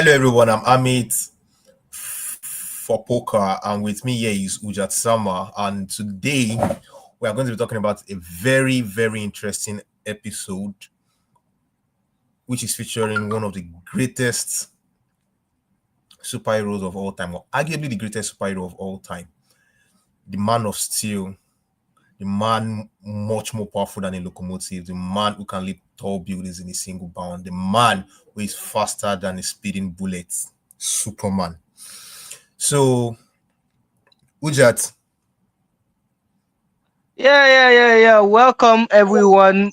Hello everyone, I'm Amit for poker, and with me here is Hujat Sama, and today we are going to be talking about a very, very interesting episode, which is featuring one of the greatest superheroes of all time, or arguably the greatest superhero of all time, the Man of Steel, the man much more powerful than a locomotive, the man who can leap tall buildings in a single bound, the man who is faster than a speeding bullet, Superman. So, Ujat. Yeah. Welcome everyone.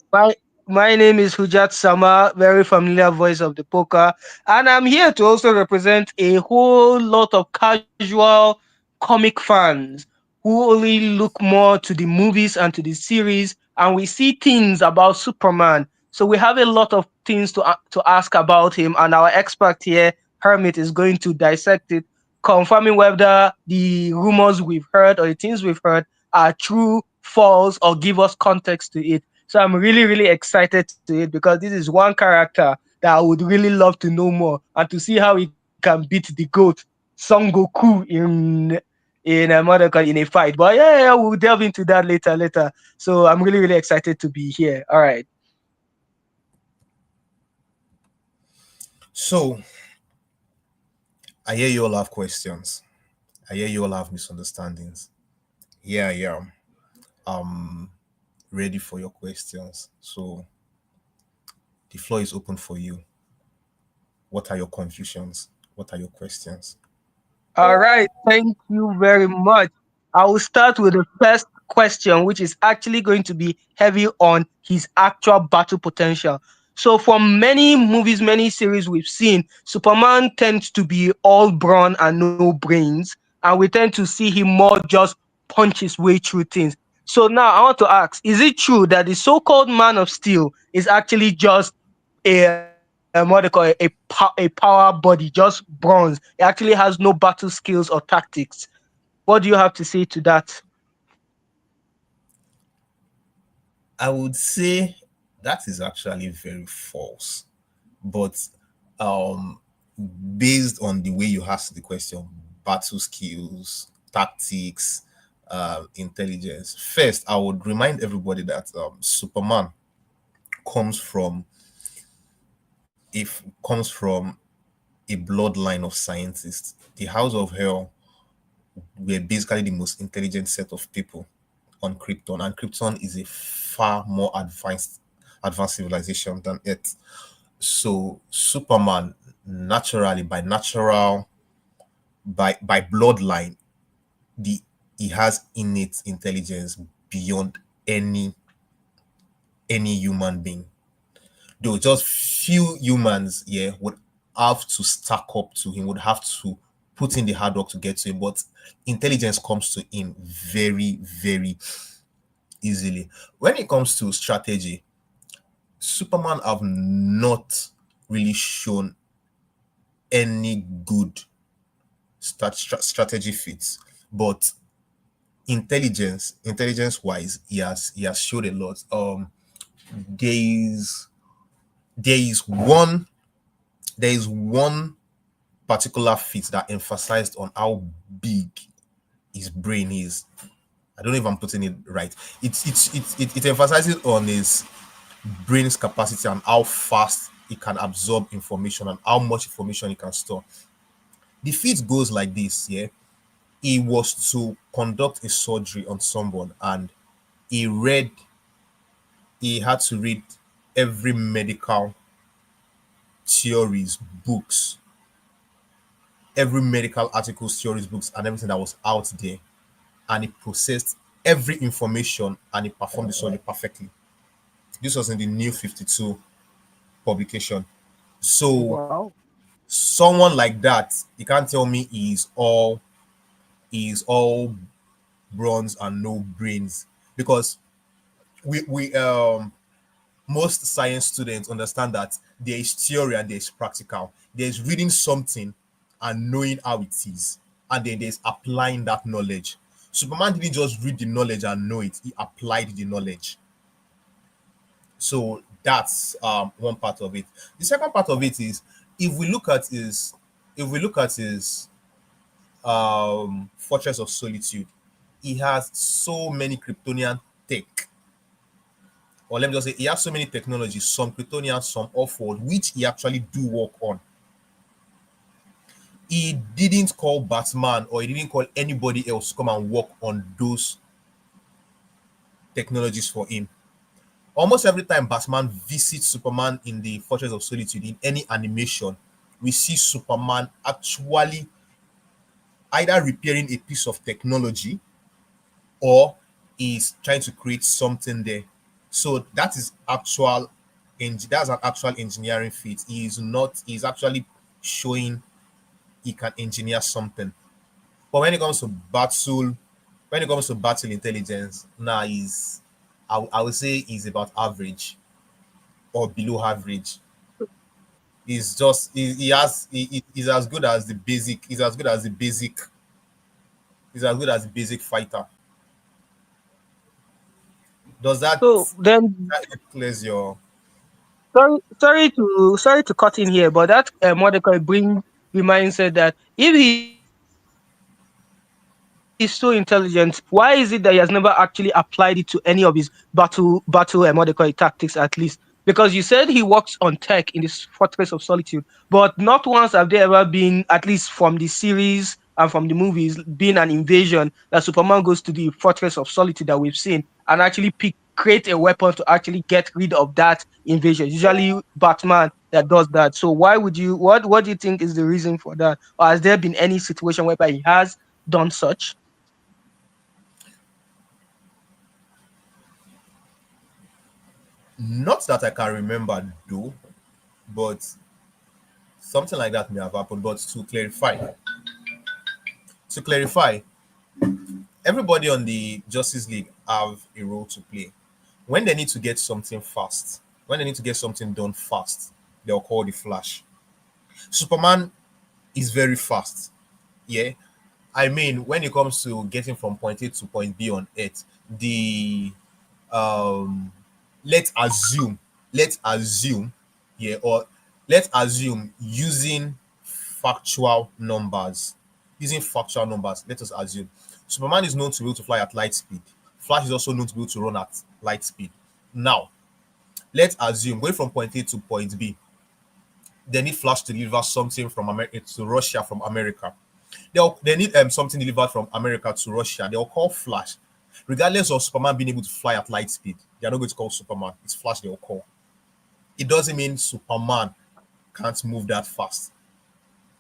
My name is Hujat Sama, very familiar voice of the poker, and I'm here to also represent a whole lot of casual comic fans who only look more to the movies and to the series, and we see things about Superman. So we have a lot of things to ask about him, and our expert here, Hermit, is going to dissect it, confirming whether the rumors we've heard or the things we've heard are true, false, or give us context to it. So I'm really, really excited to it because this is one character that I would really love to know more and to see how he can beat the GOAT Son Goku in a fight. But yeah, we'll delve into that later. So I'm really, really excited to be here. All right. So, I hear you all have questions. I hear you all have misunderstandings. Yeah. Um, ready for your questions. So, the floor is open for you. What are your confusions? What are your questions? All right, thank you very much. I will start with the first question, which is actually going to be heavy on his actual battle potential. So, from many movies, many series we've seen, Superman tends to be all brawn and no brains, and we tend to see him more just punch his way through things. So, now I want to ask, is it true that the so called Man of Steel is actually just what they call a power body, just bronze? It actually has no battle skills or tactics. What do you have to say to that? I would say that is actually very false. But um, based on the way you asked the question, battle skills, tactics, intelligence. First, I would remind everybody that Superman comes from if comes from a bloodline of scientists. The House of Hell were basically the most intelligent set of people on Krypton, and Krypton is a far more advanced civilization than Earth. So Superman, naturally, by bloodline, the he has innate intelligence beyond any any human being. Though just few humans, yeah, would have to stack up to him, would have to put in the hard work to get to him. But intelligence comes to him very, very easily. When it comes to strategy, Superman have not really shown any good strategy fits, but intelligence wise, he has showed a lot. There is there is one there is one particular feat that emphasized on how big his brain is. I don't know if I'm putting it right. It emphasizes on his brain's capacity and how fast it can absorb information and how much information it can store. The feat goes like this, yeah. He was to conduct a surgery on someone, and he read he had to read every medical theories books, every medical articles, theories books, and everything that was out there, and he processed every information and he performed the surgery perfectly. This was in the New 52 publication. So Wow. someone like that, you can't tell me he's all bronze and no brains, because we most science students understand that there is theory and there is practical. There's reading something and knowing how it is, and then there's applying that knowledge. Superman didn't just read the knowledge and know it, he applied the knowledge. So that's one part of it. The second part of it is, if we look at his if we look at his Fortress of Solitude, he has so many Kryptonian tech, or let me just say, he has so many technologies, some Kryptonian, some off-world, which he actually do work on. He didn't call Batman or he didn't call anybody else to come and work on those technologies for him. Almost every time Batman visits Superman in the Fortress of Solitude in any animation, we see Superman actually either repairing a piece of technology or is trying to create something there. So that is actual, that's an actual engineering feat. He is not. He's actually showing he can engineer something. But when it comes to battle intelligence, nah, I would say he's about average or below average. He's just he's as good as the basic. He's as good as the basic. He's as good as the basic fighter. Does So then, that clears your? sorry to cut in here, but that Mordecai bring the mindset that if he's so intelligent, why is it that he has never actually applied it to any of his battle Mordecai tactics at least? Because you said he works on tech in this Fortress of Solitude, but not once have there ever been, at least from the series and from the movies, been an invasion that Superman goes to the Fortress of Solitude that we've seen and actually create a weapon to actually get rid of that invasion. Usually Batman that does that. So why would you what do you think is the reason for that? Or has there been any situation whereby he has done such? Not that I can remember though, but something like that may have happened. But to clarify, everybody on the Justice League have a role to play. When they need to get something fast, when they need to get something done fast, they'll call the Flash. Superman is very fast. Yeah. I mean, when it comes to getting from point A to point B on Earth, the um let's assume, let's assume, yeah, or let's assume using factual numbers, let us assume Superman is known to be able to fly at light speed. Flash is also known to be able to run at light speed. Now, let's assume going from point A to point B, they need Flash to deliver something from America to Russia from America. They need something delivered from America to Russia. They'll call Flash. Regardless of Superman being able to fly at light speed, they're not going to call Superman. It's Flash they'll call. It doesn't mean Superman can't move that fast.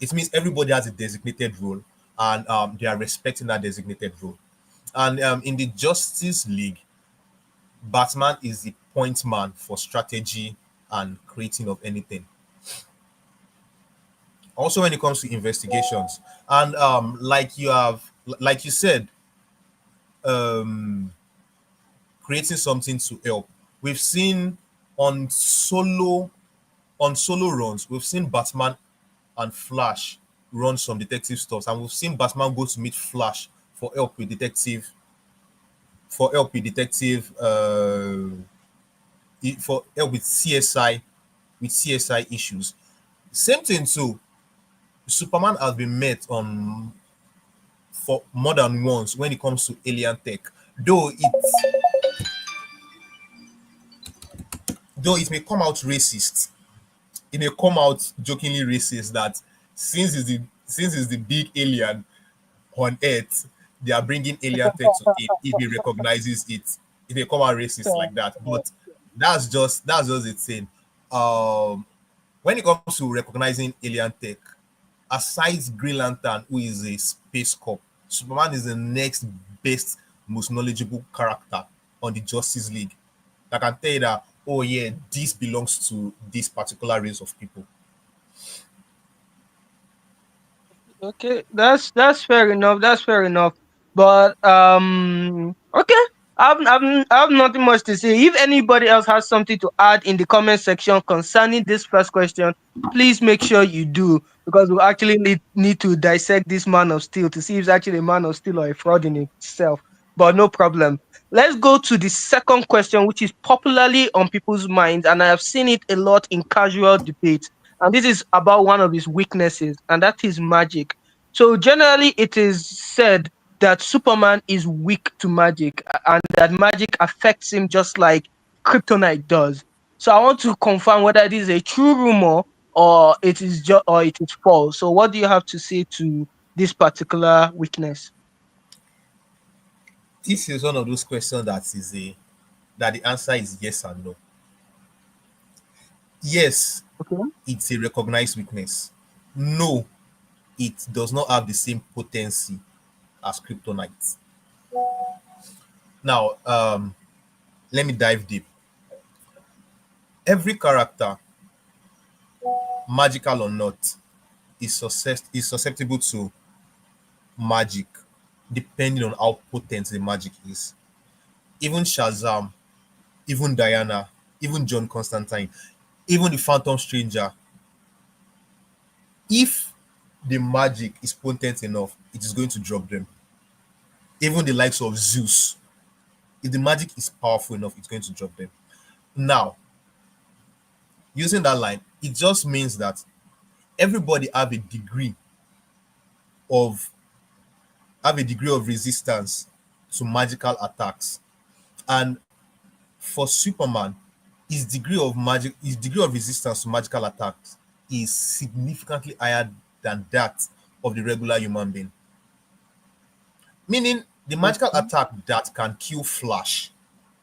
It means everybody has a designated role and they are respecting that designated role. And in the Justice League, Batman is the point man for strategy and creating of anything. Also, when it comes to investigations, and like you said, um, creating something to help. We've seen on solo solo runs, we've seen Batman and Flash run some detective stuff, and we've seen Batman go to meet Flash for help with detective for help with CSI issues. Same thing too. Superman has been met on for more than once when it comes to alien tech. Though it may come out racist, it may come out jokingly racist that since it's the big alien on Earth, they are bringing alien tech to him if he recognizes it. It may come out racist like that, but that's just the thing. Um, when it comes to recognizing alien tech, aside Green Lantern, who is a space cop, Superman is the next best, most knowledgeable character on the Justice League. I can tell you that, oh yeah, this belongs to this particular race of people. Okay, that's fair enough. That's fair enough. But okay, I have nothing much to say. If anybody else has something to add in the comment section concerning this first question, please make sure you do because we actually need to dissect this man of steel to see if it's actually a man of steel or a fraud in itself. But no problem. Let's go to the second question, which is popularly on people's minds, and I have seen it a lot in casual debate. and this is about one of his weaknesses, and that is magic. So generally, it is said that Superman is weak to magic, and that magic affects him just like kryptonite does. So I want to confirm whether this is a true rumor or it is false. So what do you have to say to this particular weakness? This is one of those questions that the answer is yes and no. Yes, Okay. it's a recognized weakness. No, it does not have the same potency as kryptonite. Now, let me dive deep. Every character, magical or not, is susceptible to magic, depending on how potent the magic is. Even Shazam, even Diana, even John Constantine, even the Phantom Stranger, if the magic is potent enough, it is going to drop them. Even the likes of Zeus, if the magic is powerful enough, it's going to drop them. Now, using that line, it just means that everybody of have a degree of resistance to magical attacks. And for Superman, his degree of resistance to magical attacks is significantly higher than that of the regular human being. Meaning the magical Okay. attack that can kill Flash,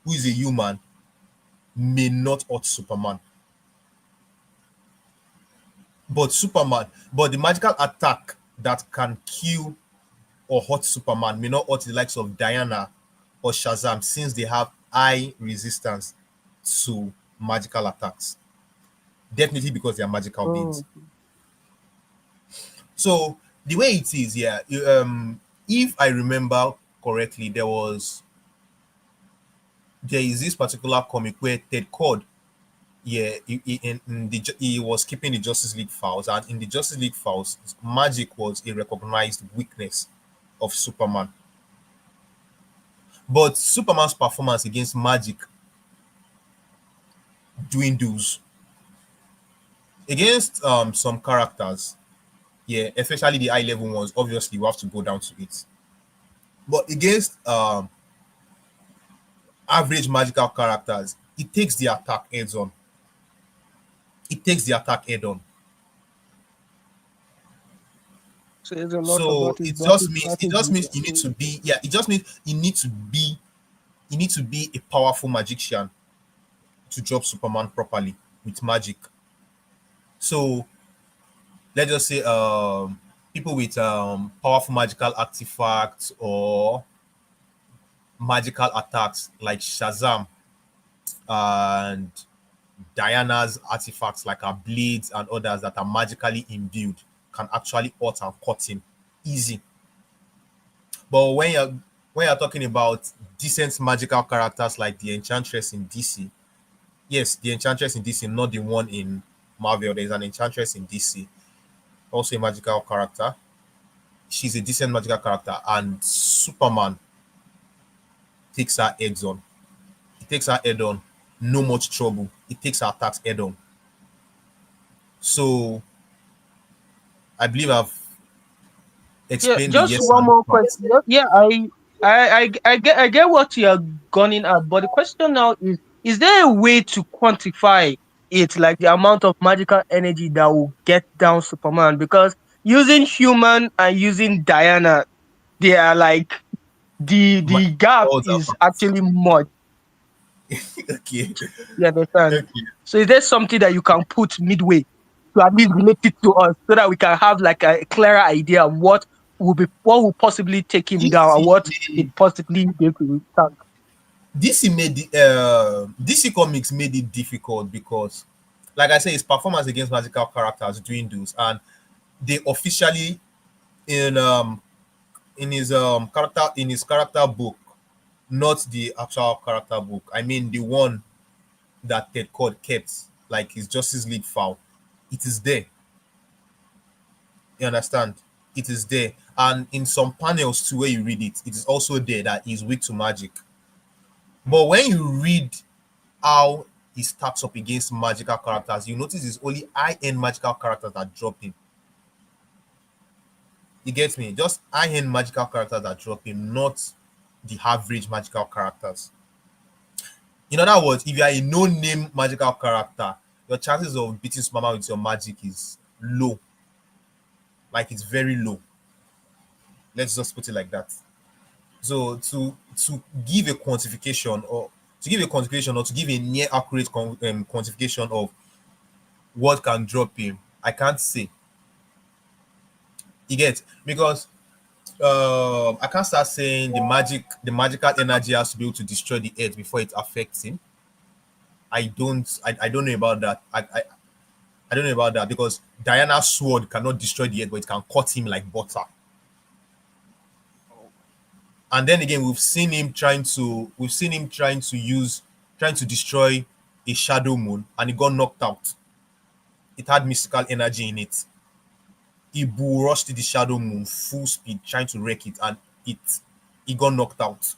who is a human, may not hurt Superman. But the magical attack that can kill or hurt Superman may not hurt the likes of Diana or Shazam, since they have high resistance to magical attacks. Definitely because they are magical beings. Oh, So the way it is, yeah, if I remember correctly, there is this particular comic where Ted Cord, yeah, he was keeping the Justice League files, and in the Justice League files, magic was a recognized weakness of Superman. But Superman's performance against magic dwindles against some characters. Yeah, especially the high level ones. Obviously, we have to go down to it. But against average magical characters, it takes the attack heads on. It takes the attack head on. so it's a lot So about his battle it just strategy. means you need to be, yeah, it just means you need to be a powerful magician to drop Superman properly with magic. So let's just say people with powerful magical artifacts or magical attacks like Shazam and Diana's artifacts like her blades and others that are magically imbued can actually hurt and cut him easy. But when you're talking about decent magical characters like the Enchantress in DC, yes, the Enchantress in DC, not the one in Marvel. There's an Enchantress in DC, also a magical character. She's a decent magical character, and Superman takes her heads on. He takes her head on, no much trouble. He takes her attacks head on. So I believe I've Yeah, explained the just yes one and no more part. question. Yeah, I get what you're gunning at, but the question now is there a way to quantify it, like the amount of magical energy that will get down Superman? Because using human and using Diana, they are like My the gap words are is fast. actually much. Okay. You understand? Okay. So is there something that you can put midway to at least relate it to us so that we can have like a clearer idea of what will possibly take him down and what it possibly be able to withstand? DC Comics made it difficult because, like I said, his performance against magical characters doing those, and they officially in in his character book, not the actual character book. I mean the one that Ted Cord kept, like his Justice League file. It is there. You understand? It is there, and in some panels too, where you read it, it is also there that he's weak to magic. But when you read how he stacks up against magical characters, you notice it's only high-end magical characters that drop him. You get me? Just high-end magical characters that drop him, not the average magical characters. In other words, if you are a no-name magical character, your chances of beating Superman with your magic is low. Like, it's very low. Let's just put it like that. So to give a quantification, or to give a quantification, or to give a near accurate quantification of what can drop him, I can't say. You get, because I can't start saying the magical energy has to be able to destroy the earth before it affects him. I don't know about that. I don't know about that, because Diana's sword cannot destroy the earth, but it can cut him like butter. And then again, we've seen him trying to destroy a shadow moon, and it got knocked out. It had mystical energy in it. He bull rushed the shadow moon full speed trying to wreck it, and it got knocked out.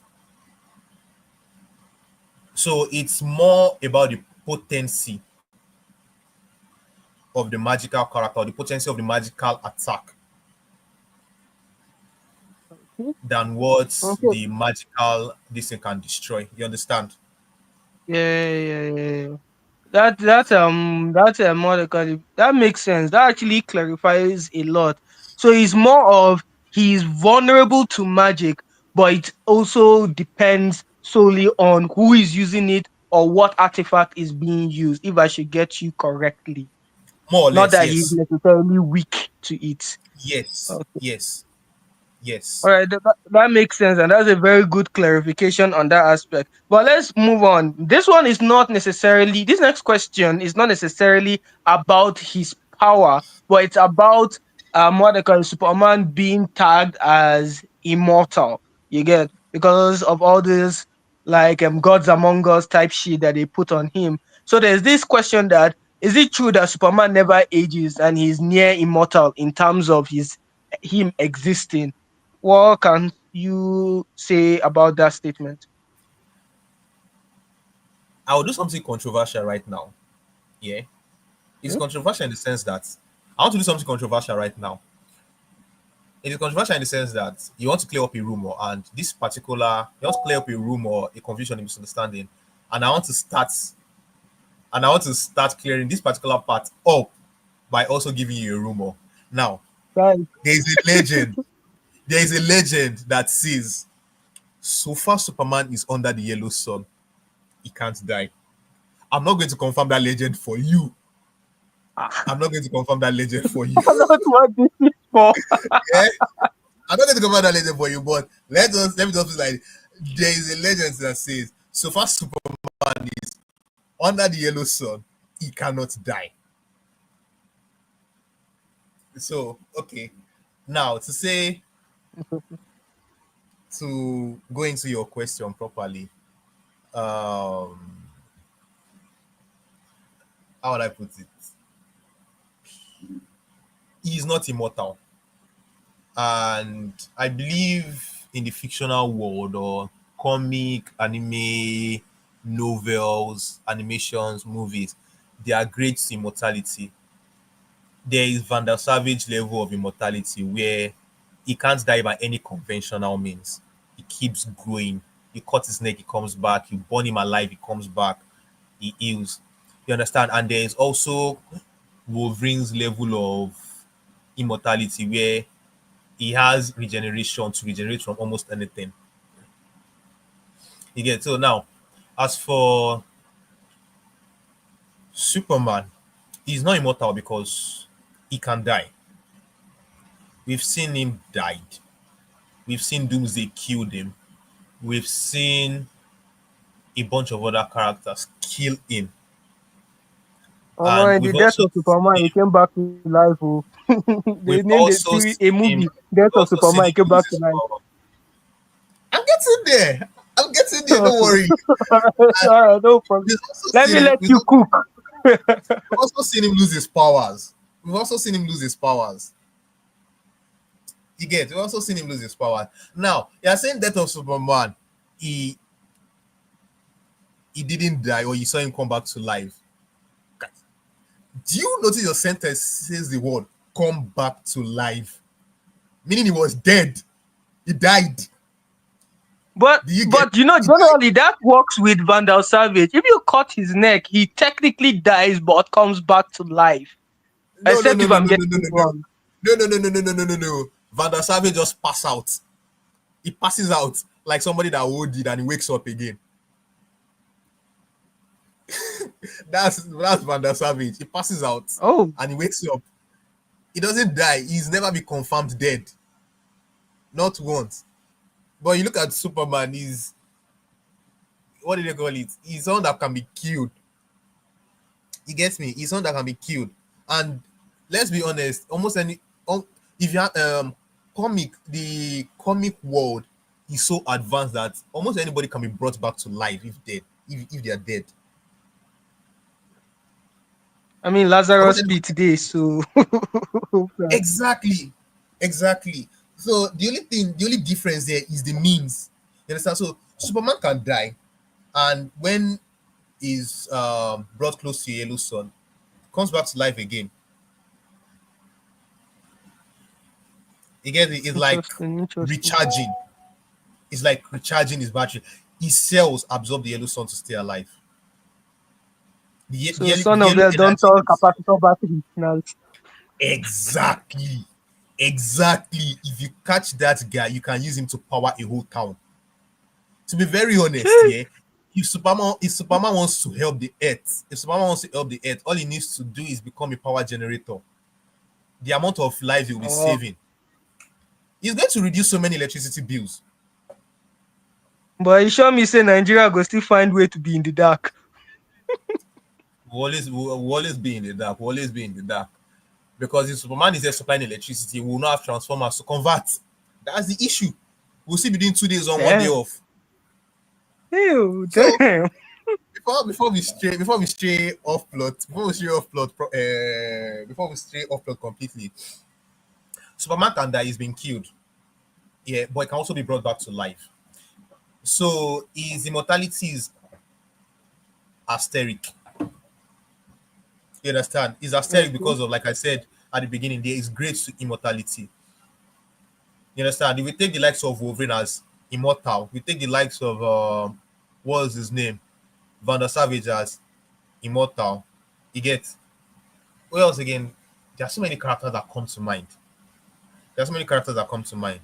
So it's more about the potency of the magical character, or the potency of the magical attack, Okay. than what Okay. the magical this thing can destroy. You understand? Yeah, yeah, yeah, yeah. That what they call it. That makes sense. That actually clarifies a lot. So it's more of he's vulnerable to magic, but it also depends solely on who is using it or what artifact is being used, if I should get you correctly. More or Not less, that he's yes. necessarily weak to it. Yes. Yes. All Yes. right, that makes sense, and that's a very good clarification on that aspect. But let's move on. This next question is not necessarily about his power, but it's about what they call Superman being tagged as immortal. You get, because of all this like Gods Among Us type shit that they put on him. So there's this question that is it true that Superman never ages and he's near immortal in terms of him existing? What can you say about that statement? I will do something controversial right now. Yeah. It's Hmm? controversial in the sense that I want to do something controversial right now. It is controversial in the sense that you want to clear up a rumor, and you want to clear up a rumor, a confusion, a misunderstanding, and I want to start clearing this particular part up by also giving you a rumor. Now, Right. there is a legend. There is a legend that says so far Superman is under the yellow sun, he can't die. I'm not going to confirm that legend for you. Ah, I'm not going to confirm that legend for you. that's what this is for. Yeah? I'm not going to confirm that legend for you, but let me just be like, there is a legend that says so far Superman is under the yellow sun, he cannot die. So okay. Now to go into your question properly, um how would I put it? He is not immortal. And I believe in the fictional world, or comic, anime, novels, animations, movies, they are great to immortality. There is Vandal Savage level of immortality where he can't die by any conventional means. He keeps growing. You cut his neck, he comes back. You burn him alive, he comes back. He heals. You understand? And there is also Wolverine's level of immortality where he has regeneration to regenerate from almost anything. You get, so now, as for Superman, he's not immortal because he can die. We've seen him died. We've seen Doomsday killed him. We've seen a bunch of other characters kill him, and In the death of Superman, he came back to life. Oh. They we've named it also a seen him movie, Death we've of also seen Superman, he him came lose back to his life. power. I'm getting there. I'm getting there. Don't Okay. worry. All And right, no problem. we've also Let seen me him. let you cook. We've also seen him lose his powers. We've also seen him lose his powers. You get. We've also seen him lose his powers. Now, you're saying Death of Superman. He he didn't die or you saw him come back to life. Do you notice your sentence says the word come back to life? Meaning he was dead. He died. But Do you get but you know, he died? generally that works with Vandal Savage. If you cut his neck, he technically dies but comes back to life. No, no, Except no, if no, I'm no, no, getting no, it no, no. wrong. No, no, no, no, no, no, no, no, no. Van der Savage just pass out. He passes out like somebody that OD'd and he wakes up again. That's Van der Savage. He passes out Oh, and he wakes up. He doesn't die. He's never been confirmed dead. Not once. But you look at Superman, he's what do they call it? He's someone that can be killed. He gets me. He's someone that can be killed. And let's be honest, almost any if you have the comic world is so advanced that almost anybody can be brought back to life if dead, if they are dead. I mean Almost Lazarus anybody Pit today, so exactly, exactly. So the only difference there is the means. You understand? So Superman can die, and when is brought close to Yellow Sun, comes back to life again. You get it? It's like interesting, interesting. recharging. It's like recharging his battery. His cells absorb the Yellow Sun to stay alive. So The son of yellow them don't energy tell is capacitor battery now. exactly, exactly. If you catch that guy, you can use him to power a whole town. To be very honest, yeah, if Superman wants to help the Earth, if Superman wants to help the Earth, all he needs to do is become a power generator. The amount of lives he'll be Oh, saving, he's going to reduce so many electricity bills. but you sure me say Nigeria go still find way to be in the dark. We'll always be in the dark. We'll always be in the dark. Because if Superman is there supplying electricity, we will not have transformers to convert. That's the issue. We'll still be doing 2 days on, 1 day Damn. off. Ew, So damn. before we stray off plot, before we stray off plot completely, Superman can die, he's been killed. Yeah, but it can also be brought back to life. So his immortality is asterisk. You understand? It's asterisk Okay. because of, like I said at the beginning, there is grades to immortality. You understand? If we take the likes of Wolverine as immortal, we take the likes of what was his name? Vander Savage as immortal. You get what else again? There are so many characters that come to mind. There are so many characters that come to mind.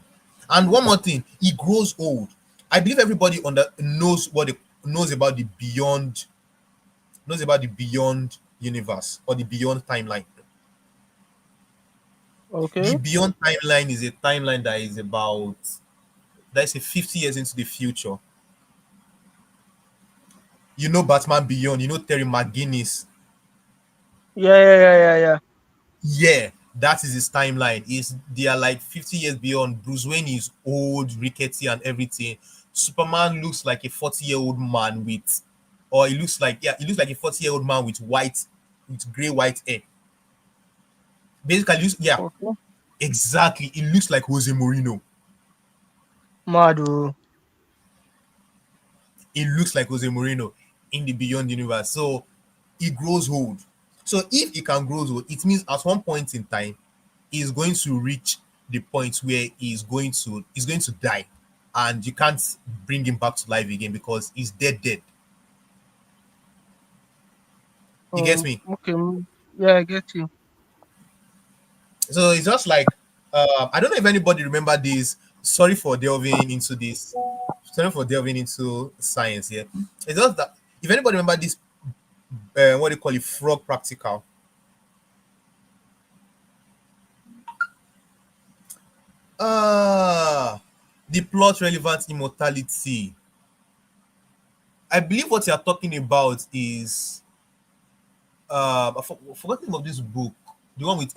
And one more thing, he grows old. I believe everybody knows what they knows about the beyond universe or the beyond timeline. The Okay. beyond timeline is a timeline that is about let's say 50 years into the future. You know Batman Beyond, you know Terry McGuinness. Yeah, yeah, yeah, yeah, yeah. Yeah, that is his timeline. Is they are like 50 years beyond. Bruce Wayne is old, rickety, and everything. Superman looks like a 40-year-old man with, or he looks like he looks like a 40-year-old man with gray white hair. Basically, yeah, Okay. exactly. It looks like Jose Mourinho. Mad. Oh. It looks like Jose Mourinho in the Beyond universe. So he grows old. So if he can grow old, it means at one point in time, he's going to reach the point where he's going to die, and you can't bring him back to life again because he's dead. You get me? Okay. Yeah, I get you. So it's just like I don't know if anybody remember this. Sorry for delving into this. Sorry for delving into science here. It's just that if anybody remember this, what they call it, frog practical. Ah, the plot relevant immortality. I believe what you are talking about is I forgot the name of this book, the one with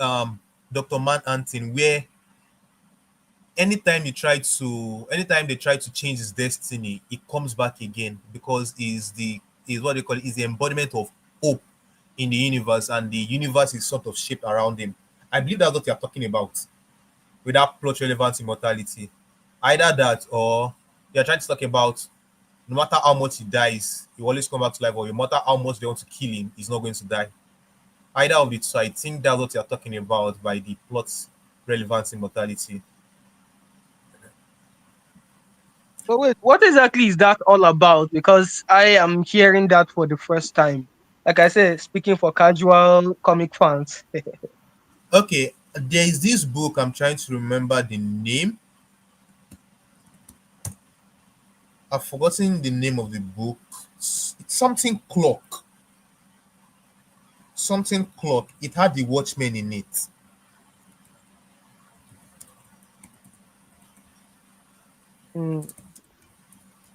Dr. Manhattan, where anytime they try to change his destiny, it comes back again because is what they call it, is the embodiment of hope in the universe, and the universe is sort of shaped around him. I believe that's what you're talking about with that plot relevant immortality. Either that or you're trying to talk about No matter how much he dies, he will always come back to life, or no matter how much they want to kill him, he's not going to die. Either of it. So I think that's what you're talking about by the plot relevance immortality. But wait, what exactly is that all about? Because I am hearing that for the first time. Like I said, speaking for casual comic fans. Okay, there is this book, I'm trying to remember the name. I've forgotten the name of the book. It's something clock. Something clock. It had the Watchmen in it. Mm,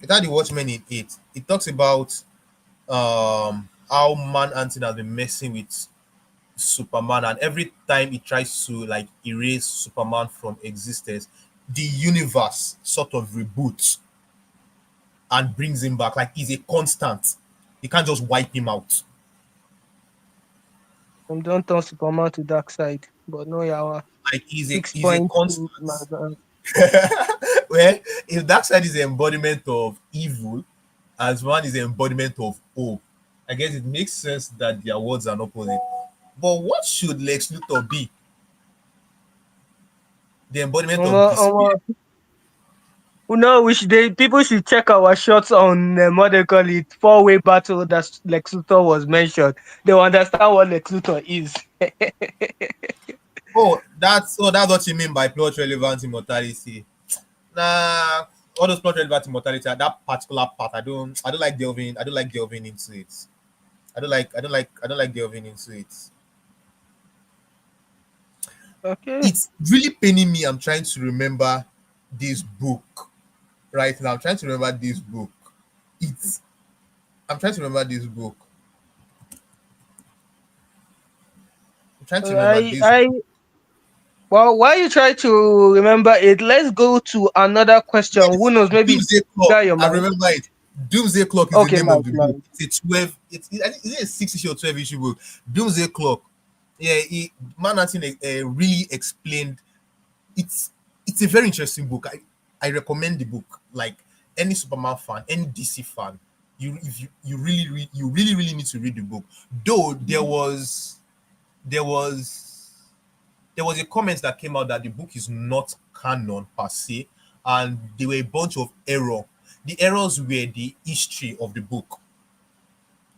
It had the Watchmen in it. It talks about how Man Anthony has been messing with Superman, and every time he tries to like erase Superman from existence, the universe sort of reboots and brings him back. Like he's a constant. You can't just wipe him out. don't turn Superman to dark side. But no, yeah, Like six he's a points in my constant. bag. Well, if Darkseid is the embodiment of evil, as one is the embodiment of hope, I guess it makes sense that their words are opposite. But what should Lex Luthor be? The embodiment of despair. Omo, no, people should check our shots on what they call it, four-way battle that Lex Luthor was mentioned. They will understand what Lex Luthor is. Oh, that's what you mean by plot relevant immortality. Nah, all those plot relevant immortality, that particular part, I don't like delving into it. I don't like delving into it. Okay. It's really paining me. I'm trying to remember this book right now. I'm trying to remember this book. It's I'm trying to remember this book. I'm trying to remember I this. I Well, while you try to remember it, let's go to another question. Who Yes, knows? Maybe it Doomsday Clock. trigger your I mind. remember it. Doomsday Clock is the Okay, name of nice, the book. nice. It's a 12. I think, is it a 6 issue or 12 issue book? Doomsday Clock. Yeah, Manhattan really explained. It's it's a very interesting book. I recommend the book. Like any Superman fan, any DC fan, you really need to read the book. Though there was there was a comment that came out that the book is not canon per se, and there were a bunch of error. The errors were the history of the book.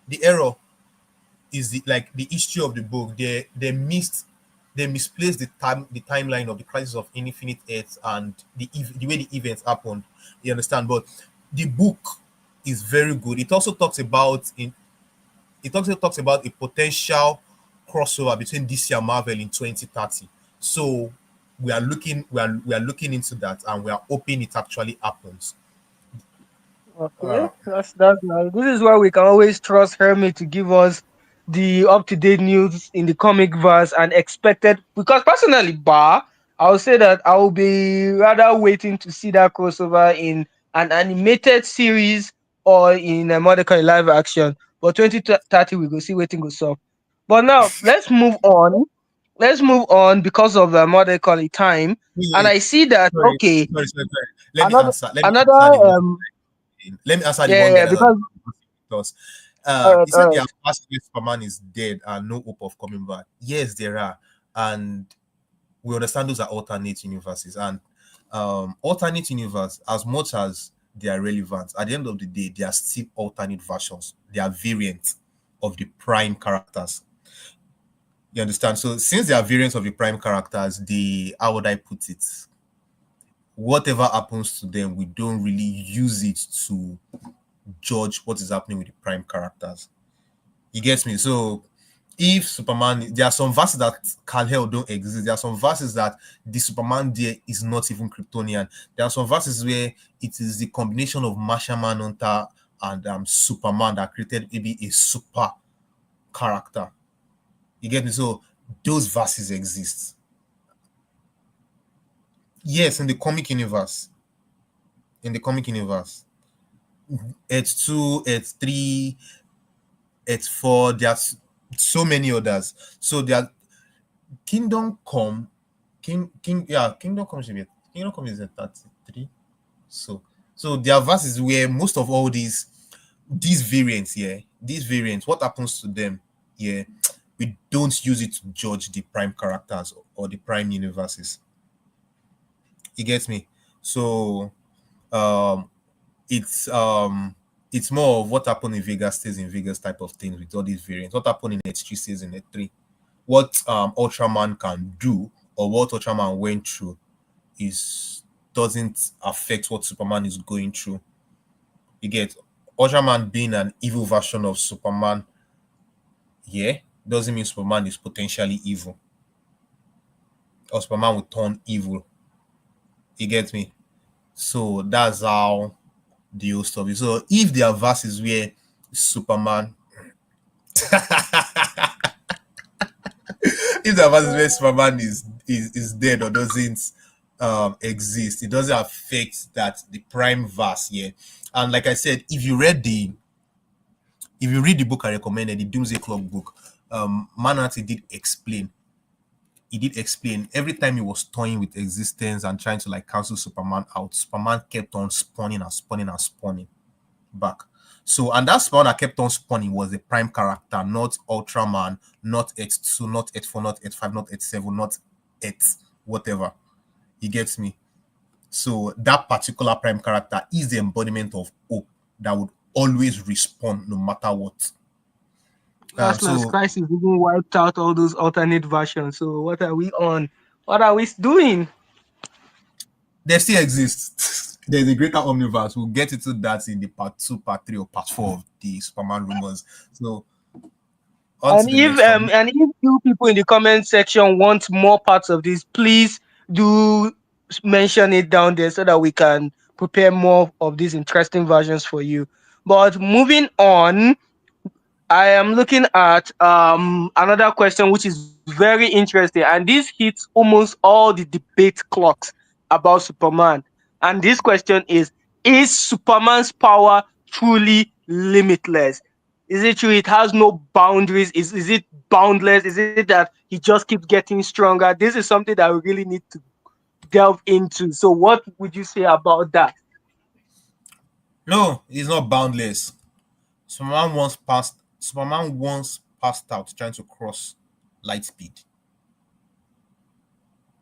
The error is the history of the book. They misplaced the timeline of the Crisis of Infinite Earths and the way the events happened. You understand? But the book is very good. It also talks about a potential crossover between DC and Marvel in 2030. So we are looking into that, and we are hoping it actually happens. Okay, that's nice. This is why we can always trust Hermit to give us the up to date news in the comic verse and expected. Because personally, I'll say that I'll be rather waiting to see that crossover in an animated series or in a medical live action. But 2030, we go see waiting go up. But now let's move on. Let's move on because of the what they call it time. And Wait, I see that sorry, okay, sorry. another Let me another answer the one. Let me answer the yeah, one yeah, guy yeah, that has because because all right, he all said right. their past Superman is dead and no hope of coming back. Yes, there are, and we understand those are alternate universes, and alternate universe, as much as they are relevant, at the end of the day, they are still alternate versions. They are variants of the prime characters. You understand? So since they are variants of the prime characters, the how would I put it? Whatever happens to them, we don't really use it to judge what is happening with the prime characters. You get me? So if Superman, there are some verses that can hell don't exist. There are some verses that the Superman there is not even Kryptonian. There are some verses where it is the combination of Martian Manhunter and Superman that created maybe a super character. You get me? So those verses exist. Yes, in the comic universe. In the comic universe. It's two, it's three, it's four. There's so many others. So there are Kingdom Come, Kingdom Come should be Kingdom Come is a 33. So So there are verses where most of all these variants, yeah, these variants, what happens to them? Yeah, we don't use it to judge the prime characters or the prime universes. You get me? So um it's more of what happened in Vegas stays in Vegas type of things with all these variants. What happened in H3 stays in H3. What Ultraman can do or what Ultraman went through is doesn't affect what Superman is going through. You get Ultraman being an evil version of Superman, yeah, doesn't mean Superman is potentially evil or Superman will turn evil. You get me? So that's how the whole stuff is. So if there are verses where Superman if there are verses where Superman is dead or doesn't exist, it doesn't affect that the prime verse, yeah. And like I said, if you read the book I recommended, the Doomsday Clock book, Manatee did explain every time he was toying with existence and trying to like cancel Superman out, Superman kept on spawning and spawning and spawning back. So, and that spawn that kept on spawning was the prime character, not Ultraman, not H2, not H4, not H5, not H7, not H whatever. He gets me. So that particular prime character is the embodiment of hope that would always respawn no matter what. Last So Crisis even wiped out all those alternate versions. So what are we on? What are we doing? they still exist. There's a greater omniverse. We'll get into that in the part 2, part 3, or part 4 of the Superman rumors. So on to the next one. And if you people in the comment section want more parts of this, please do mention it down there so that we can prepare more of these interesting versions for you. But moving on, I am looking at another question which is very interesting, and this hits almost all the debate clocks about Superman. And this question is Superman's power truly limitless? Is it true it has no boundaries? Is it boundless? Is it that he just keeps getting stronger? This is something that we really need to delve into. So what would you say about that? No, it's not boundless. Superman once passed out trying to cross light speed.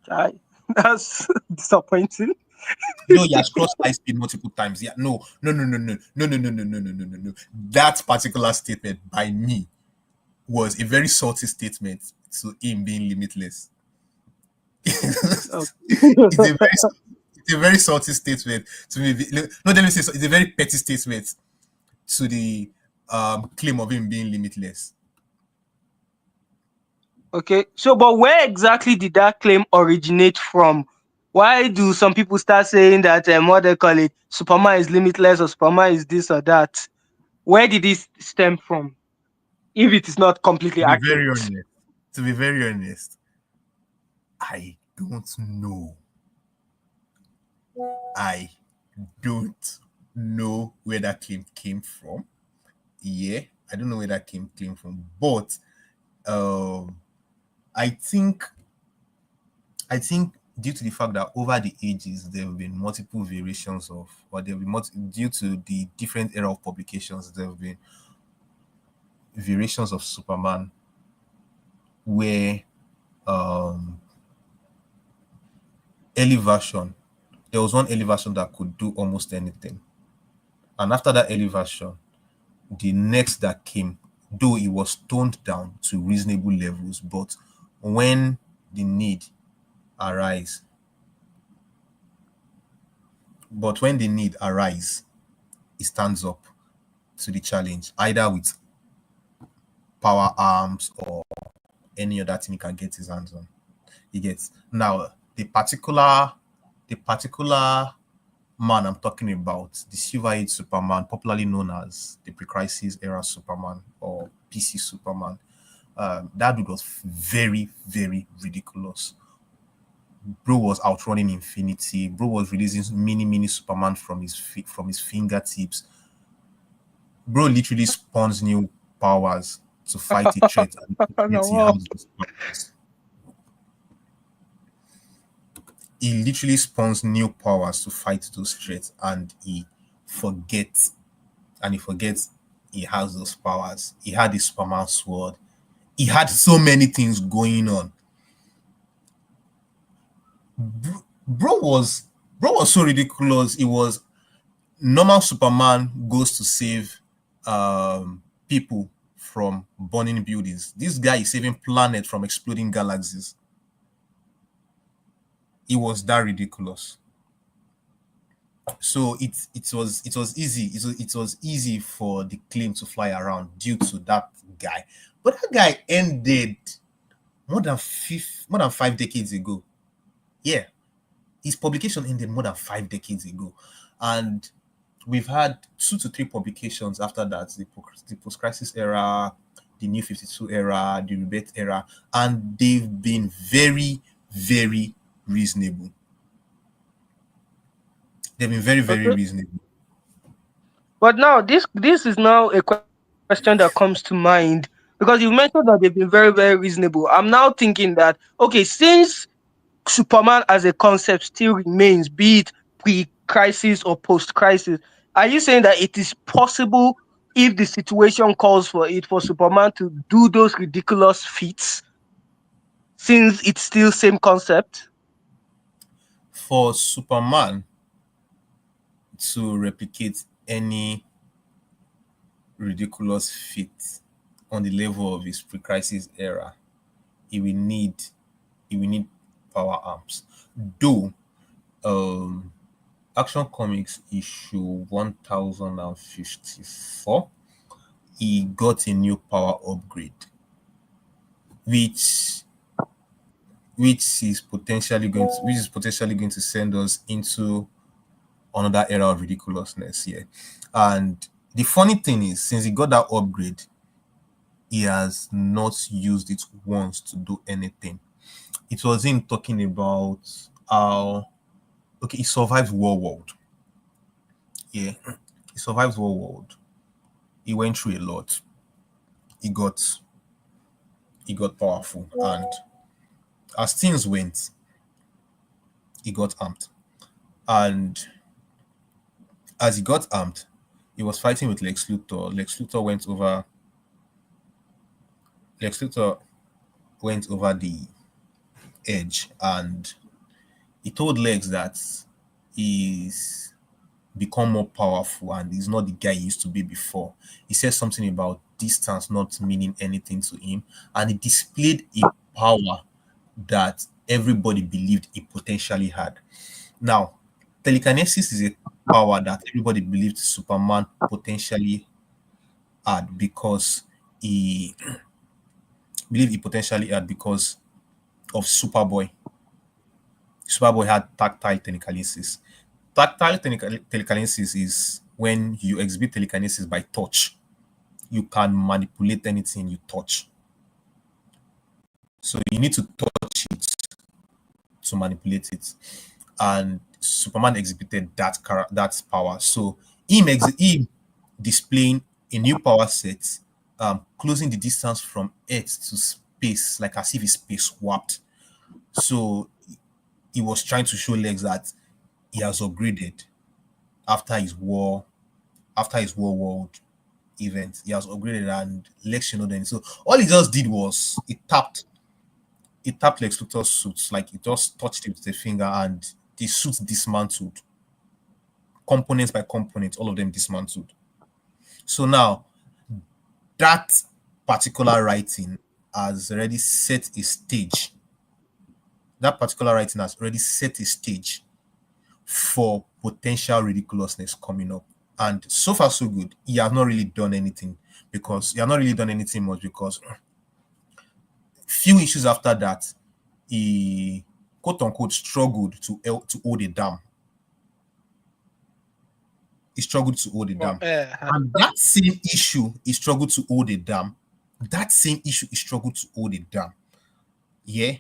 Right? That's disappointing. No, he has crossed light speed multiple times. Yeah, no. That particular statement by me was a very salty statement to him being limitless. Okay. It's a very salty statement to me. No, let me say it's a very petty statement to the claim of him being limitless. Okay, so but where exactly did that claim originate from? Why do some people start saying that what they call it, Superman is limitless or Superman is this or that? Where did this stem from? If it is not completely To be very accurate. honest, to be very honest, I don't know. I don't know where that claim came from. Yeah, I don't know where that came from, but um, I think I think due to the fact that over the ages there have been multiple variations of, or there have been due to the different era of publications, there have been variations of Superman where um, early version there was one early version that could do almost anything, and after that early version, the next that came, though it was toned down to reasonable levels, but when the need arise, when the need arise, it stands up to the challenge, either with power arms or any other thing he can get his hands on. He gets now the particular man I'm talking about, the Silver Age Superman, popularly known as the pre-crisis era Superman or PC Superman. That dude was very, very ridiculous. Bro was outrunning infinity. Bro was releasing mini Superman from his fingertips. Bro literally spawns new powers to fight a threat and yet he Wow. has those powers. He literally spawns new powers to fight those threats and forgets, and he forgets he has those powers. He had the Superman sword. He had so many things going on. Bro was bro was so ridiculous. It was normal Superman goes to save people from burning buildings. This guy is saving planet from exploding galaxies. It was that ridiculous. So it was easy for the claim to fly around due to that guy. But that guy ended more than 5 decades ago. Yeah, his publication ended more than 5 decades ago, and we've had 2 to 3 publications after that: the post-crisis era, the New 52 era, the rebate era, and they've been very, very reasonable. They've been very, very Okay. reasonable. But now this is now a question that comes to mind because you mentioned that they've been very, very reasonable. I'm now thinking that okay, since Superman as a concept still remains, be it pre-crisis or post-crisis, are you saying that it is possible if the situation calls for it for Superman to do those ridiculous feats since it's still same concept? For Superman to replicate any ridiculous feat on the level of his pre-crisis era, he will need he will need power arms. Though um Action Comics issue 1054, he got a new power upgrade, which which is potentially going to send us into another era of ridiculousness here. And the funny thing is, since he got that upgrade, he has not used it once to do anything. It was him talking about how okay, he survived War World. Yeah, he survived War World. He went through a lot. He got he got powerful, and as things went, he got amped. And as he got amped, he was fighting with Lex Luthor. Lex Luthor went over the edge, and he told Lex that he's become more powerful and he's not the guy he used to be before. He said something about distance not meaning anything to him, and he displayed a power that everybody believed he potentially had. Now, telekinesis is a power that everybody believed Superman potentially had because he because of Superboy. Superboy had tactile telekinesis. Telekinesis is when you exhibit telekinesis by touch. You can manipulate anything you touch. So you need to touch it to manipulate it. And Superman exhibited that power. So him displaying a new power set, closing the distance from Earth to space, like as if his space warped. So he was trying to show Lex that he has upgraded after his war world event. He has upgraded and Lex should know then. So all he just did was he tapped Lex Luthor's suit, like he just touched it with a finger and the suit dismantled. Components by component, all of them dismantled. So now that particular writing has already set a stage. That particular writing has already set a stage for potential ridiculousness coming up. And so far, so good. He has not really done anything much because few issues after that, he quote unquote struggled to hold a dam. He struggled to hold a Well, dam. And that same issue, he struggled to hold a dam. That same issue, he struggled to hold a dam. Yeah,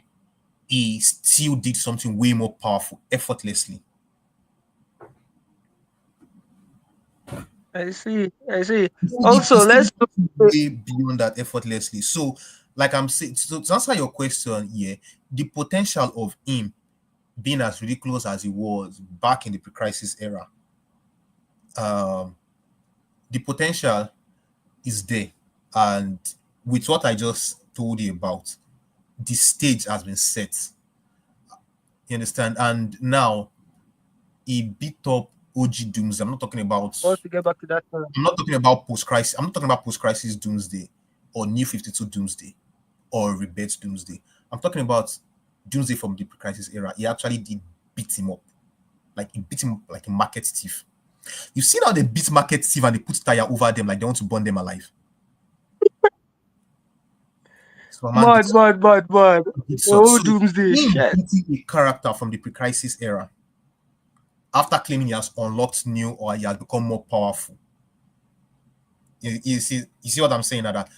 he still did something way more powerful, effortlessly. I see. I see. He Also, still let's did look. way beyond that effortlessly. So, like I'm saying, so to answer your question, yeah, the potential of him being as ridiculous as he was back in the pre-crisis era um, the potential is there, and with what I just told you about, the stage has been set. You understand? And now he beat up OG Doomsday. Want to get back to that one? I'm not talking about post crisis. I'm not talking about post crisis Doomsday or New 52 Doomsday or Rebirth Doomsday. I'm talking about Doomsday from the pre-crisis era. He actually did beat him up. Like he beat him up like a market thief. You see how they beat market thief and they put tire over them like they want to burn them alive. Superman did, Mad, mad, mad, mad. did such. Oh, So doomsday. him Shit. beating a character from the pre-crisis era after claiming he has unlocked new or he has become more powerful. You see what I'm saying? That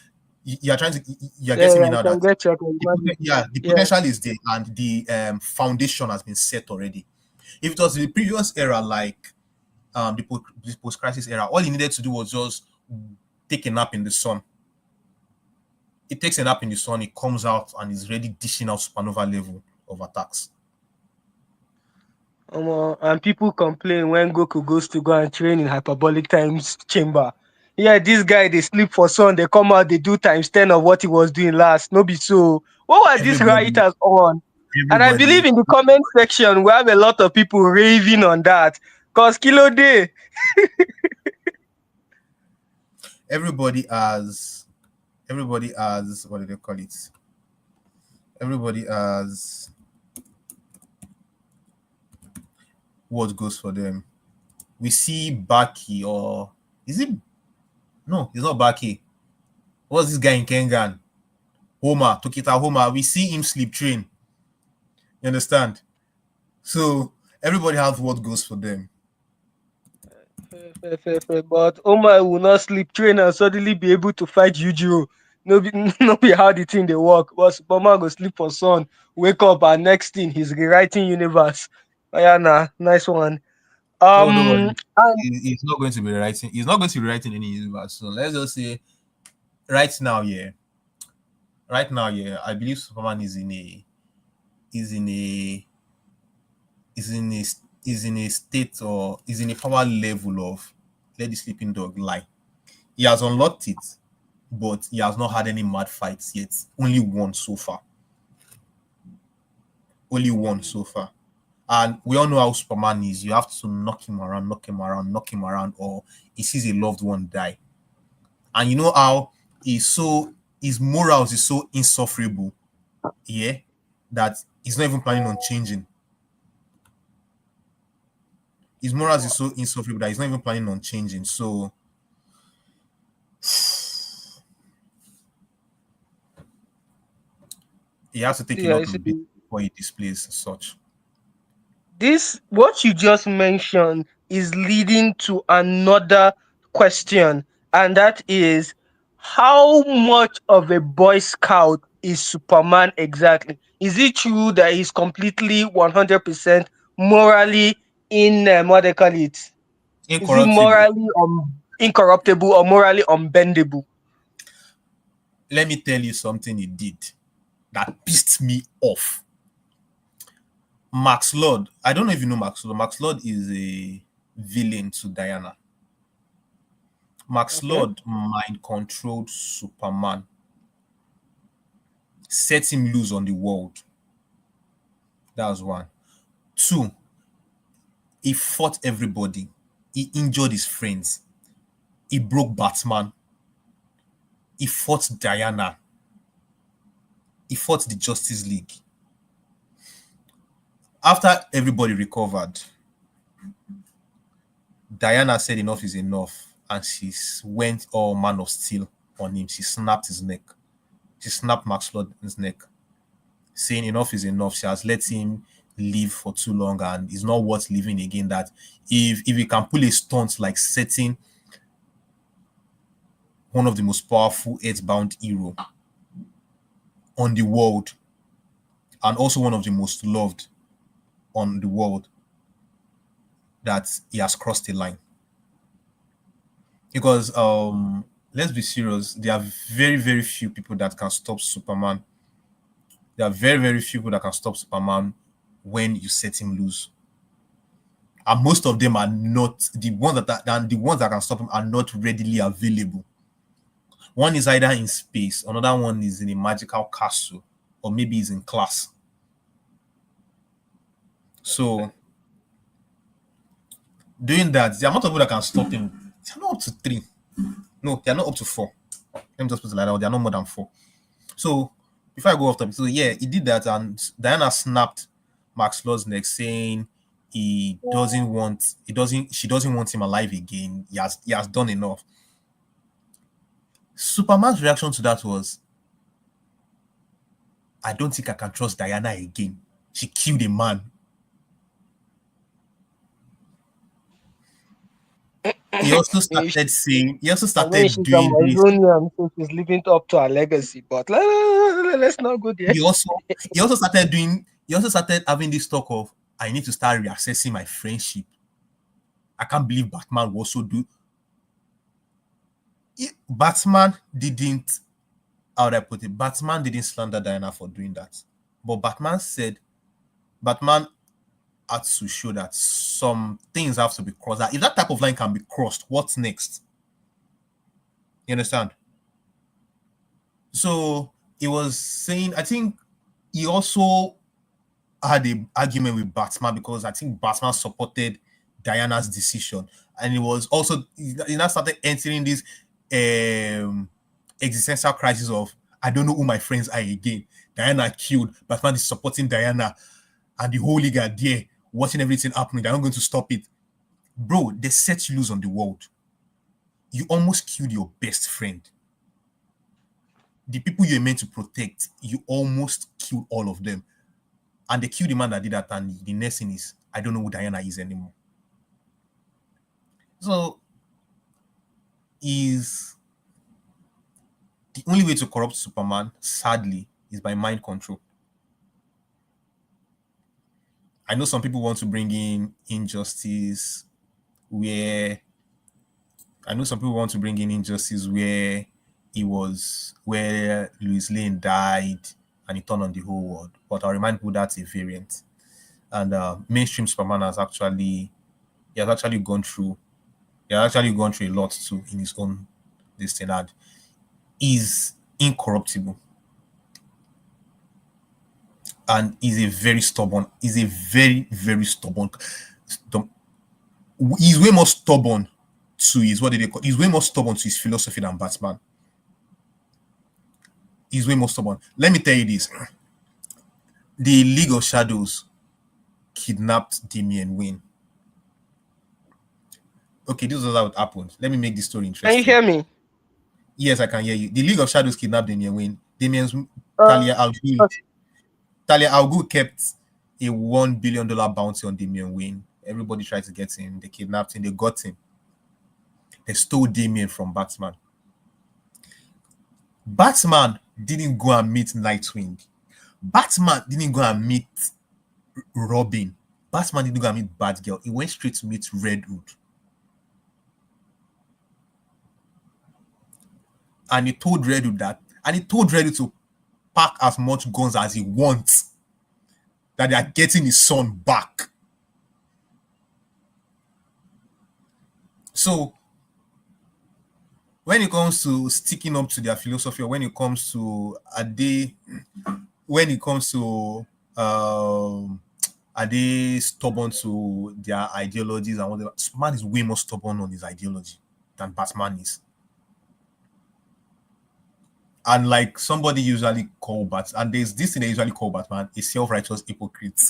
you're trying to you're Yeah, getting me yeah, I now can that get you. I can imagine. yeah, the Yeah. potential is there and the foundation has been set already. If it was the previous era, like the post-crisis era, all he needed to do was just take a nap in the sun. It takes a nap in the sun, it comes out and is ready dishing out supernova level of attacks. And people complain when Goku goes to go and train in hyperbolic times chamber. Yeah, this guy they sleep for sun, they come out, they do times 10 of what he was doing last. No be so. What were these Everybody, writers on? And I believe everybody, in the comment section we have a lot of people raving on that. Cause Kilo Day. everybody has what do they call it? Everybody has what goes for them. We see Baki or is it no, it's not Baki. What's this guy in Kengan? Homer, Tokita Homer. We see him sleep train. You understand? So everybody has what goes for them. Fair, fair, fair, fair. But Omar will not sleep train and suddenly be able to fight Yujiro. No be, no be how the thing they work. But Superman go sleep for sun, wake up, and next thing he's rewriting universe. Oh yeah, nah, nice one. No, don't worry. And He's not going to be writing. He's not going to be writing any universe. So let's just say right now, yeah. Right now, yeah. I believe Superman is in a is in a is in a state or is in a power level of let the sleeping dog lie. He has unlocked it, but he has not had any mad fights yet. Only one so far. Only one so far. And we all know how Superman is. You have to knock him around, knock him around, knock him around, or he sees a loved one die. And you know how his morals is so insufferable, yeah, that he's not even planning on changing. His morals is so insufferable that he's not even planning on changing. So he has to take a yeah, lot you of beat see, before he displays such. this what you just mentioned is leading to another question, and that is how much of a boy scout is Superman exactly? Is it true that he's completely 100% morally in what they call it? Is it Incorruptible. morally incorruptible or morally unbendable? Let me tell you something he did that pissed me off. Max Lord. I don't know if you know Max Lord. Max Lord is a villain to Diana. Max Okay. Lord mind controlled Superman, set him loose on the world. That's one. Two, he fought everybody. He injured his friends. He broke Batman. He fought Diana. He fought the Justice League. After everybody recovered, Diana said enough is enough, and she went all man of steel on him. She snapped his neck. She snapped Max Lord's neck, saying enough is enough. She has let him live for too long, and it's not worth living again. That if he can pull a stunt like setting one of the most powerful earthbound hero on the world, and also one of the most loved on the world, that he has crossed the line. Because let's be serious, there are very, very few people that can stop Superman. There are very, very few people that can stop Superman when you set him loose. and most of them are not the ones and the ones that can stop him are not readily available. One is either in space, another one is in a magical castle, or maybe is in class. So doing that, the amount of people that can stop him, they're not up to three. No, they're not up to four. Let me just put it like that. They're not more than four. So before I go off topic, so yeah, he did that, and Diana snapped Max Lord's neck, saying she doesn't want him alive again. He has done enough. Superman's reaction to that was, I don't think I can trust Diana again. She killed a man. He also Eh, started saying, he also I mean, started she's doing this. Amazonian, so she's living up to her legacy. But let's not go there. He also he also started doing he also started having this talk of, I need to start reassessing my friendship. I can't believe Batman will also do. Batman didn't, how would I put it? Batman didn't slander Diana for doing that. But Batman had to show that some things have to be crossed. That if that type of line can be crossed, what's next? You understand? So he was saying, I think he also had an argument with Batman because I think Batman supported Diana's decision, and it was also he now started entering this existential crisis of, I don't know who my friends are again. Diana killed, Batman is supporting Diana, and the whole league are there watching everything happening. They're not going to stop it, bro. They set you loose on the world. You almost killed your best friend. The people you're meant to protect, you almost killed all of them. And they killed the man that did that, and the next thing is, I don't know who Diana is anymore. So is the only way to corrupt Superman, sadly, is by mind control. I know some people want to bring in injustice where where Louis Lane died and he turned on the whole world. But I'll remind people that's a variant. And mainstream Superman has actually gone through a lot too in his own this thing, and is incorruptible, and is a very stubborn, very stubborn. He's way more stubborn to his, what did they call, he's way more stubborn to his philosophy than Batman. He's way more stubborn. Let me tell you this. The League of Shadows kidnapped Damian Wayne. Okay, this is how it happened. Let me make this story Can you interesting. hear me? Yes, I can hear you. The League of Shadows kidnapped Damian Wayne. Damian's Uh, Talia Al Ghul. Talia Al Ghul kept a $1 billion bounty on Damian Wayne. Everybody tried to get him. They kidnapped him. They got him. They stole Damian from Batman. Batman didn't go and meet Nightwing. Batman didn't go and meet Robin. Batman didn't go and meet Batgirl. He went straight to meet Red Hood. And he told Red Hood to pack as much guns as he wants, that they are getting his son back. So when it comes to sticking up to their philosophy, or when it comes to are they stubborn to their ideologies and whatever, Superman is way more stubborn on his ideology than Batman is. And like somebody usually call Batman, and there's this thing they usually call Batman a self-righteous hypocrite.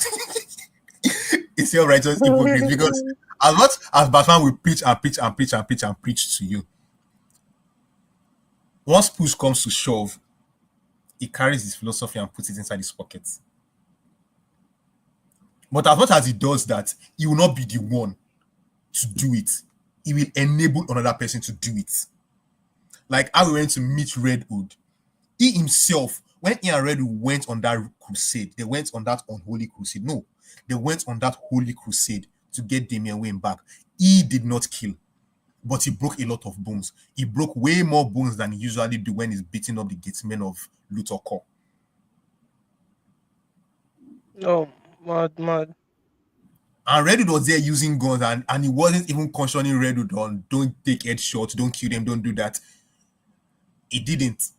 A self-righteous hypocrite, because as much as Batman will preach and preach and preach and preach and preach to you, once push comes to shove, he carries his philosophy and puts it inside his pocket. But as much as he does that, he will not be the one to do it. He will enable another person to do it. Like how we went to meet Red Hood. He himself, when he and Red Hood went on that crusade, they went on that unholy crusade. No, they went on that holy crusade to get Damian Wayne back. He did not kill, but he broke a lot of bones. He broke way more bones than he usually do when he's beating up the gatesmen of Luthor Corps. oh, mad, mad. And Redwood was there using guns, and he wasn't even cautioning Redwood on don't take headshots, don't kill them, don't do that. He didn't.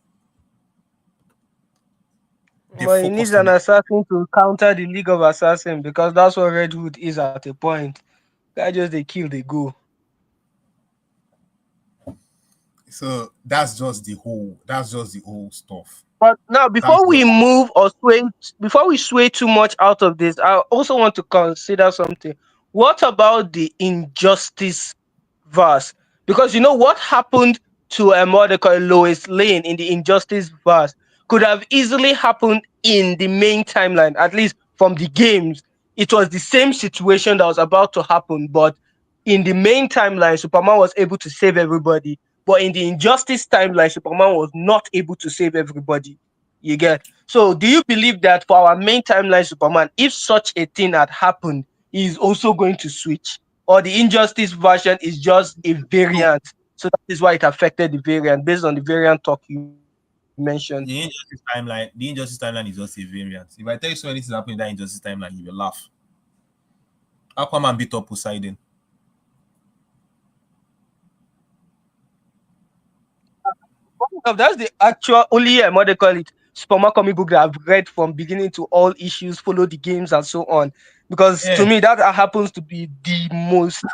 They But he needs focused on an it. assassin to counter the League of Assassins because that's what Redwood is at a point. Guy just they kill, they go. So that's just the whole stuff. But now, That's before we just move or sway, before we sway too much out of this, I also want to consider something. What about the injustice verse? Because you know what happened to what they call Lois Lane in the injustice verse could have easily happened in the main timeline, at least from the games. It was the same situation that was about to happen, but in the main timeline, Superman was able to save everybody, but in the injustice timeline, Superman was not able to save everybody. You get? So, do you believe that for our main timeline, Superman, if such a thing had happened, he is also going to switch? Or the injustice version is just a so variant? So that is why it affected the variant based on the variant talk you mentioned. the injustice timeline is just a variant. If I tell you so anything happening in that injustice timeline, you will laugh. Aquaman beat up Poseidon. That's the actual only what they call it Superman comic book that I've read from beginning to all issues, follow the games and so on. Because to Yeah, me, that happens to be the most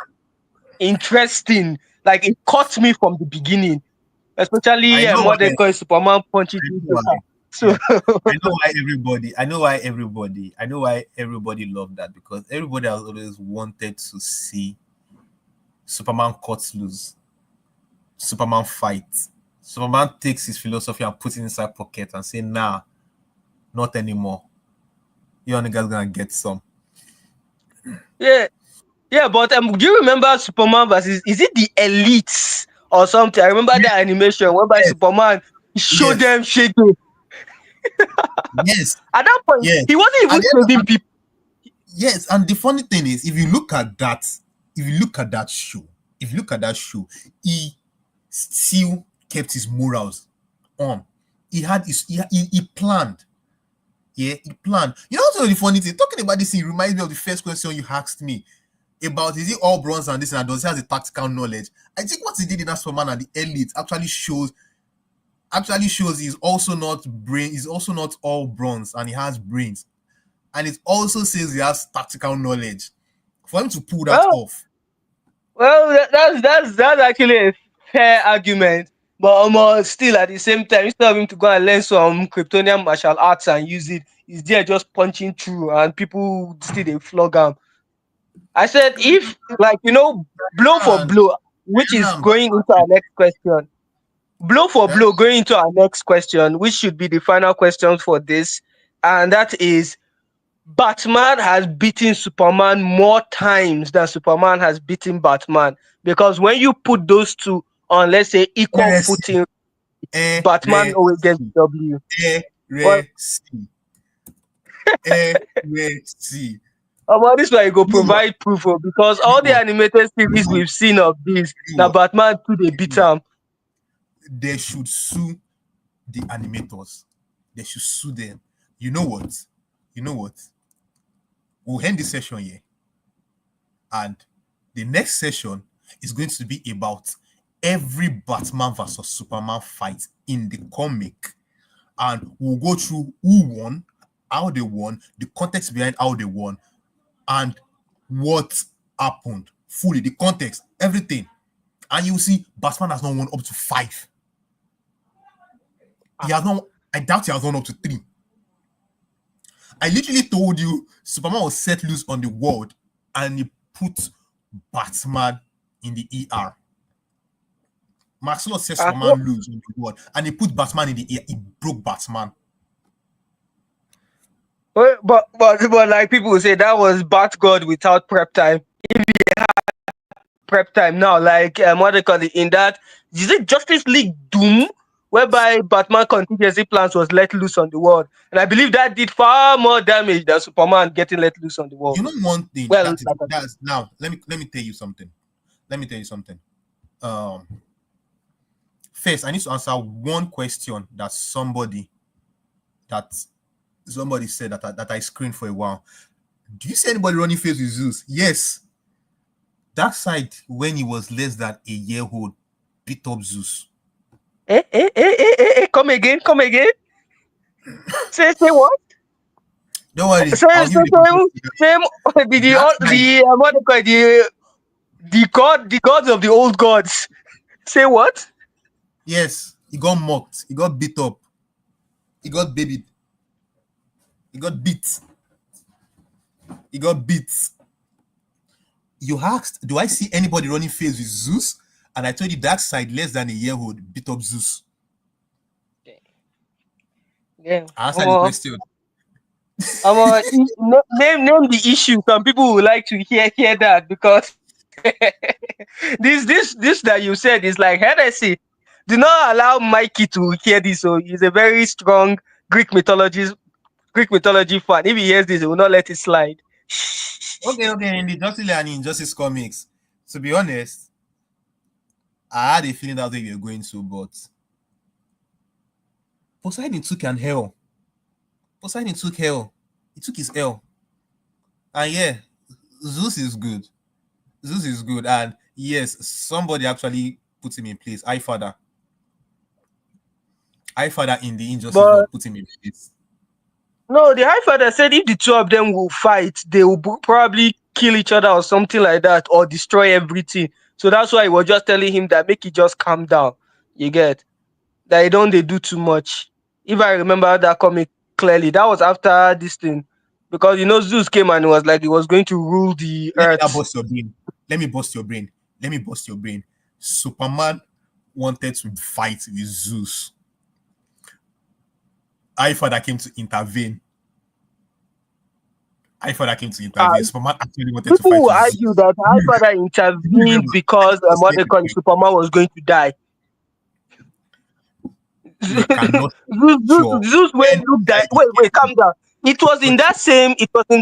interesting. Like it caught me from the beginning, I especially know what they why. call Superman punching I know Joker. why. So Yeah. I know why everybody loved that, because everybody has always wanted to see Superman cuts loose, Superman fights. Superman takes his philosophy and puts it inside pocket and say, nah, not anymore. You niggas gonna get some. yeah, yeah. But do you remember Superman versus? Is it the Elites or something? I remember Yes, that animation whereby yes, Superman showed yes, them shaking. yes, At that point, yes. he wasn't even And then, saving people. yes, and the funny thing is, if you look at that, if you look at that show, if you look at that show, he still kept his morals on. He planned. Yeah, he planned. You know what's the funny thing? Talking about this thing reminds me of the first question you asked me about, is it all bronze and this and does he have the tactical knowledge? I think what he did in that Superman and the Elite actually shows he's also not brain, he's also not all bronze and he has brains. And it also says he has tactical knowledge. For him to pull that Well, off. that's actually a fair argument. But still at the same time, instead of him to go and learn some Kryptonian martial arts and use it, he's there just punching through, and people still they flog him. I said, if like blow for And blow, which is going into our next question. Blow for yeah, blow, going into our next question, which should be the final question for this, and that is Batman has beaten Superman more times than Superman has beaten Batman. Because when you put those two on, let's say, equal RSC, footing, Batman always gets RSC, W. Well, RSC, RSC. this way you go You know what? provide proof of, because You all know the what? animated series You know what? we've seen of this, You know now what? Batman too they You beat know what? him. They should sue the animators. They should sue them. You know what? You know what? We'll end this session here. And the next session is going to be about every Batman versus Superman fight in the comic. And we'll go through who won, how they won, the context behind how they won, and what happened. Fully, the context, everything. And you'll see Batman has not won up to 5. He has not, I doubt he has won up to 3. I literally told you Superman was set loose on the world and he put Batman in the ER. Max Lord said Ah, what- Superman lose on the world and he put Batman in the ER. He broke Batman. but like people will say that was Bat God without prep time. Prep time now, like what they call it in that, is it Justice League Doom, whereby Batman contingency plans was let loose on the world, and I believe that did far more damage than Superman getting let loose on the world. You know one thing Well, that is like I said, that's now let me tell you something. Let me tell you something. Um First I need to answer one question that somebody said that I screened for a while. Do you see anybody running face with Zeus? Yes. Darkseid, when he was less than a year old, beat up Zeus. Come again, come again. Say what? Don't worry, Say I'll give say you the context. same. Darkseid, What they call it, the gods of the old gods. Say what? yes, he got mocked, he got beat up, he got babied, he got beat, he got beat. You asked, do I see anybody running face with Zeus? And I told you Darkseid, less than a year old, beat up Zeus. Yeah. I answered the question. Name the issue. Some people would like to hear that because this that you said is like heresy. Do not allow Mikey to hear this. So he's a very strong Greek mythology Greek mythology fan. If he hears this, he will not let it slide. Okay, in the Justice League and Injustice comics, to be honest, I had a feeling that's where you were going to, but Poseidon took an L. Poseidon took hell. He took his L. And yeah, Zeus is good. Zeus is good. And yes, somebody actually put him in place. I Father in the Injustice But world put him in place. no, the High Father said if the two of them will fight, they will probably kill each other or something like that, or destroy everything. So that's why he was just telling him that make it just calm down. You get that you don't they do too much. If I remember that comic clearly, that was after this thing, because Zeus came and was like he was going to rule the Let me now earth. bust your brain. Let me bust your brain. Let me bust your brain. Superman wanted to fight with Zeus. I Father came to intervene. I Father came to Uh, intervene. Superman actually wanted to People fight will with argue Zeus. that High Father Do you intervened remember? because Let me just what say they it call it, again. Superman was going to die. We cannot sure Zeus when when look that wait, Poseidon calm down. okay. It was in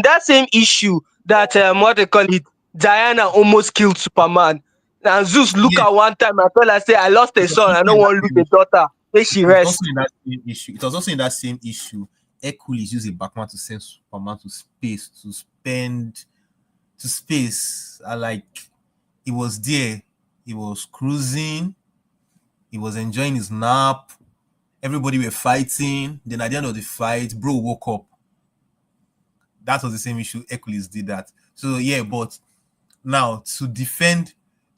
that same issue that what they call it, Diana almost killed Superman. And Zeus look Yes, at one time and told her say, I lost a it was son, also I don't in that want to lose same a daughter. Make she it was also rest. in that same issue. It was also in that same issue. Hercules used a Batman to send Superman to space to space. Like he was there, he was cruising, he was enjoying his nap. Everybody were fighting. Then at the end of the fight, bro woke up. That was the same issue. Hercules did that. So yeah, but now to defend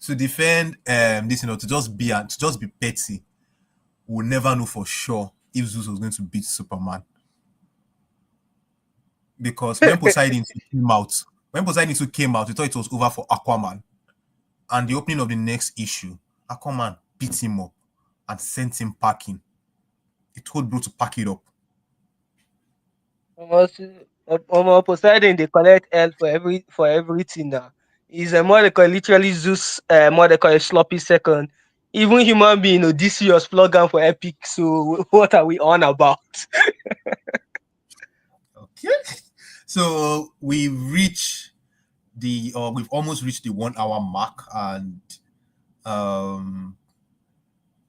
this, to just be petty, we'll never know for sure if Zeus was going to beat Superman. Because when Poseidon 2 came out, we thought it was over for Aquaman. And the opening of the next issue, Aquaman beat him up and sent him packing. He told bro to pack it up. Almost Poseidon they collect L for everything now. Is a more they call literally Zeus more they call a sloppy second. Even human being Odysseus flog am for epic. So what are we on about? Okay. So we've almost reached the 1 hour mark, and um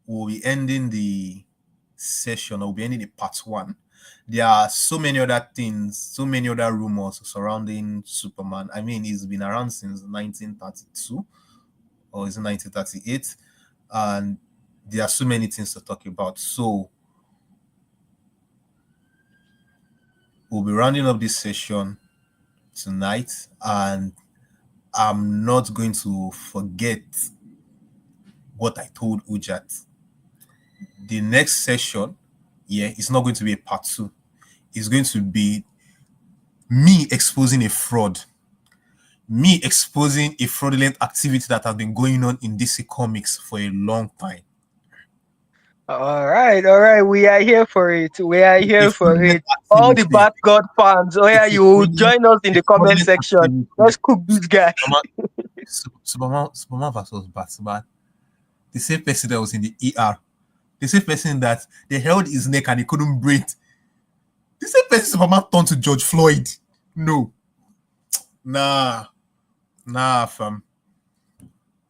we'll be ending the session, or we'll be ending the part 1. There are so many other things, so many other rumors surrounding Superman. I mean, he's been around since 1932, or is it 1938? And there are so many things to talk about. So we'll be rounding up this session tonight, and I'm not going to forget what I told Ujat. The next session, yeah, it's not going to be a part 2. It's going to be me exposing a fraud, me exposing a fraudulent activity that has been going on in DC Comics for a long time. All right. We are here for it. We are It's a here for fraudulent it. All the activity. Bat God fans, oh yeah, It's a you will fraudulent, join us in a the comment fraudulent section. activity. Let's cook this guy. Superman, Superman versus Batman. The same person that was in the ER, the same person that they held his neck and he couldn't breathe, the same person Superman turned to George Floyd. No, nah, fam.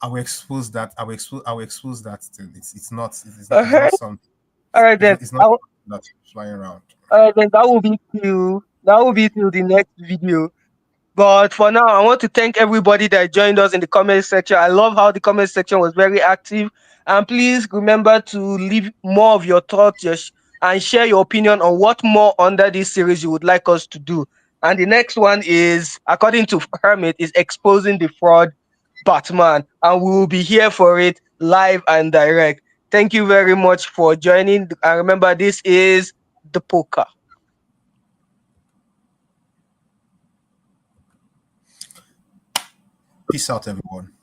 I will expose that. I will expose that thing. All It's not right. something. All right then. It's not that's flying around. All right then. That will be till the next video. But for now, I want to thank everybody that joined us in the comment section. I love how the comment section was very active. And please remember to leave more of your thoughts and share your opinion on what more under this series you would like us to do. And the next one is, according to Hermit, is exposing the fraud Batman. And we will be here for it live and direct. Thank you very much for joining. And remember, this is the poker. Peace out, everyone.